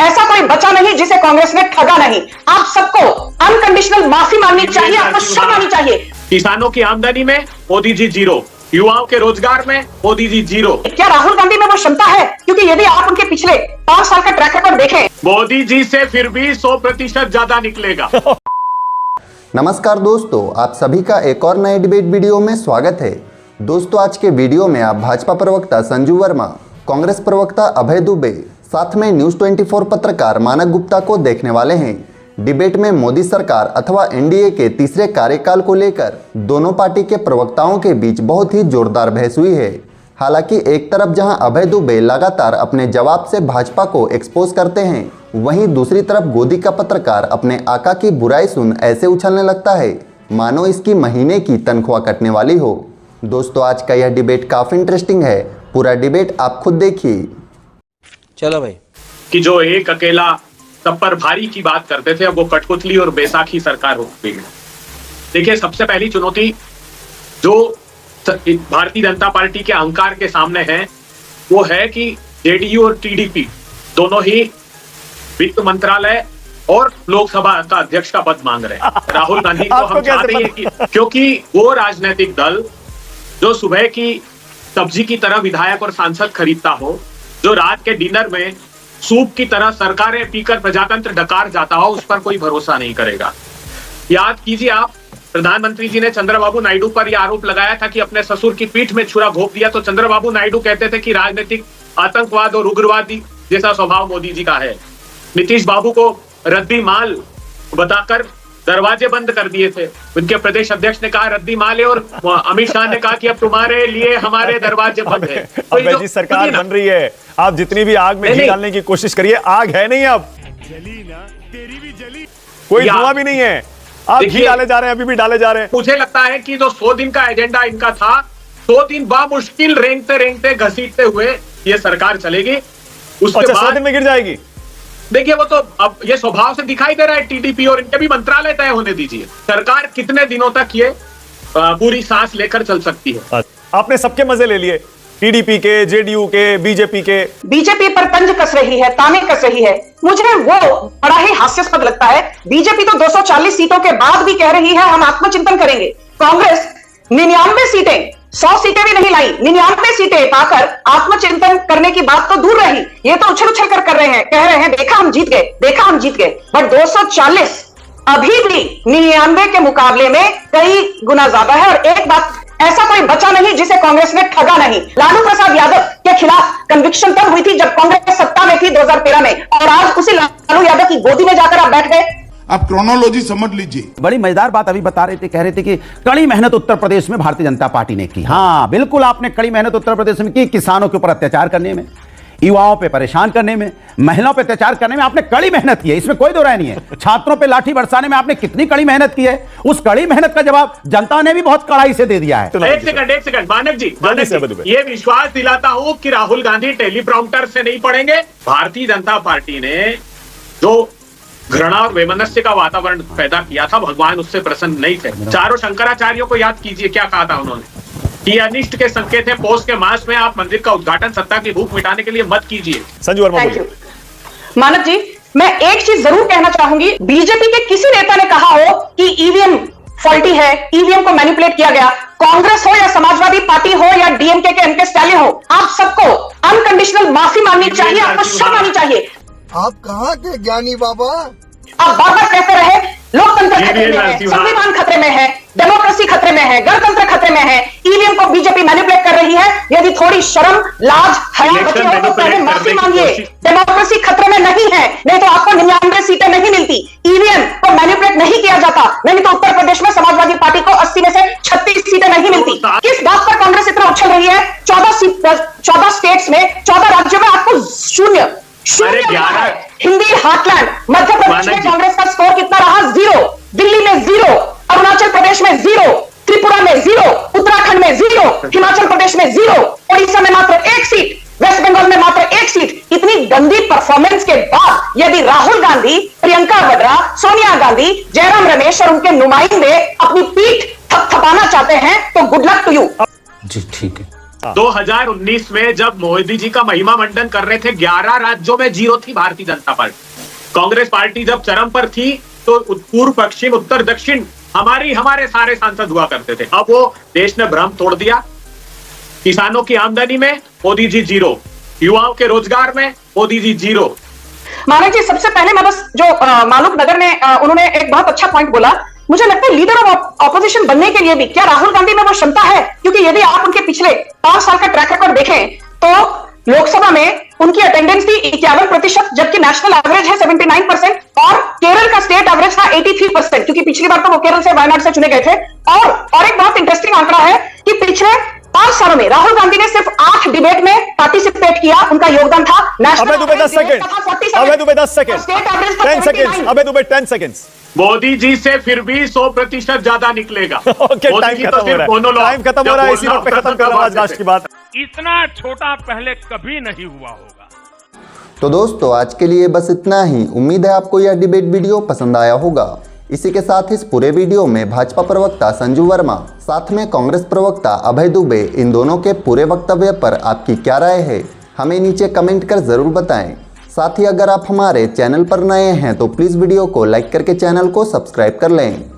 ऐसा कोई बचा नहीं जिसे कांग्रेस ने ठगा नहीं। आप सबको अनकंडीशनल माफी मांगनी चाहिए, आपको शर्म आनी चाहिए। किसानों की आमदनी में मोदी जी जीरो, युवाओं के रोजगार में मोदी जी जीरो। क्या राहुल गांधी में वो क्षमता है? क्योंकि यदि आप उनके पिछले 5 साल का ट्रैक रिकॉर्ड देखें, मोदी जी से फिर भी 100% ज्यादा निकलेगा। नमस्कार दोस्तों, आप सभी का एक और नए डिबेट वीडियो में स्वागत है। दोस्तों, आज के वीडियो में आप भाजपा प्रवक्ता संजू वर्मा, कांग्रेस प्रवक्ता अभय दुबे, साथ में न्यूज़ 24 पत्रकार मानक गुप्ता को देखने वाले हैं। डिबेट में मोदी सरकार अथवा एनडीए के तीसरे कार्यकाल को लेकर दोनों पार्टी के प्रवक्ताओं के बीच बहुत ही जोरदार बहस हुई है। हालांकि एक तरफ जहां अभय दुबे लगातार अपने जवाब से भाजपा को एक्सपोज करते हैं, वहीं दूसरी तरफ गोदी का पत्रकार अपने आका की बुराई सुन ऐसे उछलने लगता है मानो इसकी महीने की तनख्वाह कटने वाली हो। दोस्तों, आज का यह डिबेट काफी इंटरेस्टिंग है, पूरा डिबेट आप खुद देखिए। चलो भाई, कि जो एक अकेला सब पर भारी की बात करते थे, अब वो कठपुतली और बैसाखी सरकार हो गई है। देखिए, सबसे पहली चुनौती जो भारतीय जनता पार्टी के अहंकार के सामने है वो है कि जेडीयू और टीडीपी दोनों ही वित्त मंत्रालय और लोकसभा का अध्यक्ष का पद मांग रहे हैं। राहुल गांधी को हम चाहते हैं कि क्योंकि वो राजनीतिक दल जो सुबह की सब्जी की तरह विधायक और सांसद खरीदता हो, जो रात के डिनर में सूप की तरह सरकारें पीकर प्रजातंत्र डकार जाता हो, उस पर कोई भरोसा नहीं करेगा। याद कीजिए आप, प्रधानमंत्री जी ने चंद्रबाबू नायडू पर यह आरोप लगाया था कि अपने ससुर की पीठ में छुरा घोंप दिया, तो चंद्रबाबू नायडू कहते थे कि राजनीतिक आतंकवाद और उग्रवादी जैसा स्वभाव मोदी जी का है। नीतीश बाबू को रद्दी माल बताकर दरवाजे बंद कर दिए थे। उनके प्रदेश अध्यक्ष ने कहा रद्दी माल है, और अमित शाह ने कहा कि अब तुम्हारे लिए हमारे दरवाजे बंद है। अब जी सरकार बन रही है, आप जितनी भी आग में घी डालने की कोशिश करिए, आग है नहीं, अब जली ना, तेरी भी जली, कोई धुआं भी नहीं है, आप घी डाले जा रहे हैं, अभी भी डाले जा रहे हैं। मुझे लगता है कि जो 100 दिन का एजेंडा इनका था, 100 दिन बामुश्किल रेंगते रेंगते घसीटते हुए ये सरकार चलेगी। उसके बाद 100 दिन में गिर जाएगी। देखिए, वो तो अब ये स्वभाव से दिखाई दे रहा है। टीडीपी और इनके भी मंत्रालय तय होने दीजिए। सरकार कितने दिनों तक ये पूरी सांस लेकर चल सकती है। आपने सबके मजे ले लिए, टीडीपी के, जेडीयू के, बीजेपी के। बीजेपी पर तंज कस रही है, ताने कस रही है। मुझे वो बड़ा ही हास्यास्पद लगता है। बीजेपी तो 240 सीटों के बाद भी कह रही है हम आत्मचिंतन करेंगे। कांग्रेस 99 सीटें, 100 सीटें भी नहीं लाई, 99 सीटें पाकर आत्मचिंतन करने की बात तो दूर रही, ये तो उछल उछल कर रहे हैं, कह रहे हैं देखा हम जीत गए, देखा हम जीत गए। बट 240 अभी भी 99 के मुकाबले में कई गुना ज्यादा है। और एक बात, ऐसा कोई बचा नहीं जिसे कांग्रेस ने ठगा नहीं। लालू प्रसाद यादव के खिलाफ कन्विक्शन तब हुई थी जब कांग्रेस सत्ता में थी 2013 में, और आज उसी लालू यादव की गोदी में जाकर आप बैठ गए। आप क्रोनोलॉजी समझ लीजिए। बड़ी मजेदार बात अभी बता रहे थे, कह रहे थे कि कड़ी मेहनत उत्तर प्रदेश में भारतीय जनता पार्टी ने की। हाँ, बिल्कुल, आपने कड़ी मेहनत उत्तर प्रदेश में की। किसानों के ऊपर अत्याचार करने में, युवाओं पे परेशान करने में, महिलाओं पे अत्याचार करने में आपने कड़ी मेहनत की है, इसमें कोई दो राय नहीं है। छात्रों पे लाठी बरसाने में आपने कितनी कड़ी मेहनत की है, उस कड़ी मेहनत का जवाब जनता ने भी बहुत कड़ाई से दे दिया है। एक सेकंड मानक जी, ये विश्वास दिलाता हूं कि राहुल गांधी टेलीप्रॉम्प्टर से नहीं पढ़ेंगे। भारतीय जनता पार्टी ने जो घृणा और वैमनस्य का वातावरण पैदा किया था, भगवान उससे प्रसन्न नहीं थे। चारों शंकराचार्यों को याद कीजिए, क्या कहा था उन्होंने कि अनिष्ट के संकेत है, पौष के मास में आप मंदिर का उद्घाटन सत्ता की भूख मिटाने के लिए मत कीजिए। संजू वर्मा बोलिए। मानव जी, मैं एक चीज जरूर कहना चाहूंगी, बीजेपी के किसी नेता ने कहा हो कि ईवीएम फॉल्टी है, ईवीएम को मैनिपुलेट किया गया, कांग्रेस हो या समाजवादी पार्टी हो या डीएमके के एमके स्टालिन हो, आप सबको अनकंडीशनल माफी मांगनी चाहिए, आपको शर्म आनी चाहिए। आप कहाँ के ज्ञानी बाबा? आप बार बार कहते रहे लोकतंत्र खतरे में है, संविधान खतरे में है, डेमोक्रेसी खतरे में है, गणतंत्र खतरे में है, ईवीएम को बीजेपी मैनिपुलेट कर रही है। यदि थोड़ी शर्म, लाज, हया बची हो तो पहले माफी मांगिए। डेमोक्रेसी खतरे में नहीं है, नहीं तो आपको 99 सीटें नहीं मिलती। ईवीएम को मैनिपुलेट नहीं किया जाता, नहीं तो उत्तर प्रदेश में समाजवादी पार्टी को 80 में से 36 सीटें नहीं मिलती। किस बात पर कांग्रेस इतना उछल रही है? 14 स्टेट्स में, 14 राज्यों में आपको शून्य हिंदी हार्टलैंड मध्य प्रदेश में कांग्रेस का स्कोर कितना रहा? 0। दिल्ली में 0, अरुणाचल प्रदेश में 0, त्रिपुरा में 0, उत्तराखंड में 0, हिमाचल प्रदेश में 0, ओडिशा में मात्र 1 सीट, वेस्ट बंगाल में मात्र 1 सीट। इतनी गंदी परफॉर्मेंस के बाद यदि राहुल गांधी, प्रियंका वाड्रा, सोनिया गांधी, जयराम रमेश और उनके नुमाइंदे अपनी पीठ थपथपाना चाहते हैं तो गुड लक टू यू। जी ठीक है। 2019 में जब मोदी जी का महिमा मंडन कर रहे थे, 11 राज्यों में जीरो थी भारतीय जनता पार्टी। कांग्रेस पार्टी जब चरम पर थी तो पूर्व पश्चिम उत्तर दक्षिण हमारे सारे सांसद हुआ करते थे। अब वो देश ने भ्रम तोड़ दिया। किसानों की आमदनी में मोदी जी जीरो, युवाओं के रोजगार में मोदी जी जीरो। मानक जी, सबसे पहले मैं बस जो मालूक नगर में उन्होंने एक बहुत अच्छा पॉइंट बोला। मुझे लगता है लीडर ऑफ ऑपोजिशन बनने के लिए भी क्या राहुल गांधी में वो क्षमता है? क्योंकि यदि आप उनके पिछले 5 साल का ट्रैक रिकॉर्ड देखें तो लोकसभा में उनकी अटेंडेंस थी 51%, जबकि नेशनल एवरेज है 79%, और केरल का स्टेट एवरेज था 83%, क्योंकि पिछली बार तो वो केरल से वायनाड से चुने गए थे। और एक बहुत इंटरेस्टिंग आंकड़ा है कि पिछले 5 सालों में राहुल गांधी ने सिर्फ 8 डिबेट में पार्टिसिपेट किया। उनका योगदान था अबे दुबे 10 सेकंड, अबे दुबे 10 सेकंड, 10 सेकंड, अबे दुबे 10 सेकंड्स। मोदी जी से फिर भी 100% ज्यादा निकलेगा। ओके, टाइम खत्म हो रहा है, इसी वक्त पे खत्म कर रहा हूं आज लास्ट की बात। इतना छोटा पहले कभी नहीं हुआ होगा। तो दोस्तों, आज के लिए बस इतना ही। उम्मीद है आपको यह डिबेट वीडियो पसंद आया होगा। इसी के साथ इस पूरे वीडियो में भाजपा प्रवक्ता संजू वर्मा, साथ में कांग्रेस प्रवक्ता अभय दुबे, इन दोनों के पूरे वक्तव्य पर आपकी क्या राय है, हमें नीचे कमेंट कर जरूर बताएं। साथ ही अगर आप हमारे चैनल पर नए हैं तो प्लीज़ वीडियो को लाइक करके चैनल को सब्सक्राइब कर लें।